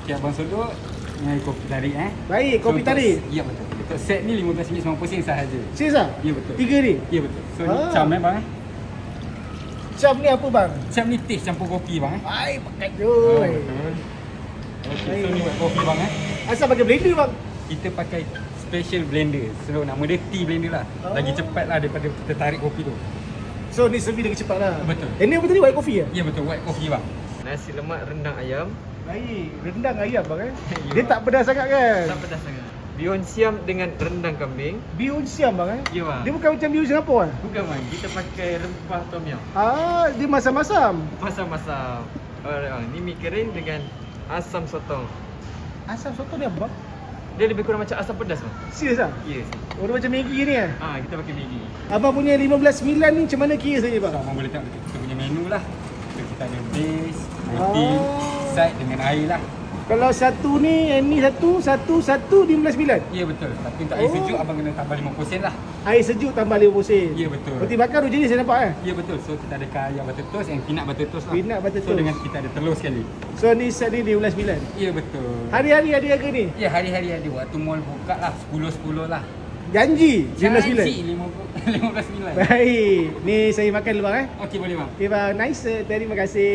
Okey, abang sodok dengan kopi tarik Baik, kopi untuk- tarik. Ya betul. Untuk set ni RM15.90 sahaja. Serius ah? Ya betul. 3 ni? Ya betul. So ni Ah. cam bang Cam ni apa bang? Cam ni teh campur kopi bang Baik, pakai Oh, je. betul. Okey, so ni buat kopi bang Asal pakai blender bang? Kita pakai special blender. So nama dia tea blender lah. Oh. Lagi cepat lah daripada kita tarik kopi tu. So ni servis dengan cepat lah. Betul. Ini apa tadi, white coffee ya? Ya betul, white coffee bang. Nasi lemak rendang ayam. Baik, rendang ayam bang Ya. Dia tak pedas sangat kan? Tak pedas sangat. Bihun siam dengan rendang kambing. Bihun siam bang Ya bang. Dia bukan macam bihun Singapura kan? Bukan bang, kita pakai rempah tom yum. Dia masam-masam. Masam-masam. Ni mi kering dengan asam sotong. Asam soto ni apa bang? Dia lebih kurang macam asam pedas bang. Serius ah? Ya. Oh, dia macam Maggi ni kan? Kita pakai Maggi. Abang punya 15.9 ni macam mana kira saja bang? So, abang boleh tengok kita punya menu lah. So, kita ada base, protein, side dengan air lah. Kalau satu ni, yang ni satu 15.9. Ya betul. Tapi untuk air Oh. sejuk abang kena tambah 50% lah. Air sejuk tambah 50%. Ya betul. Roti bakar tu jenis saya nampak Ya betul. So kita ada kaya butter toast and peanut butter toast lah. Peanut butter So toast. dengan kita ada telur sekali. So ni set ni 15.9. Ya betul. Hari-hari ada harga ni? Ya hari-hari ada. Waktu mall buka lah 10-10 lah. Janji 15.9. Janji 15.9. Baik. Ni saya makan dulu bang Okey boleh bang. Okay bang, nice. Terima kasih.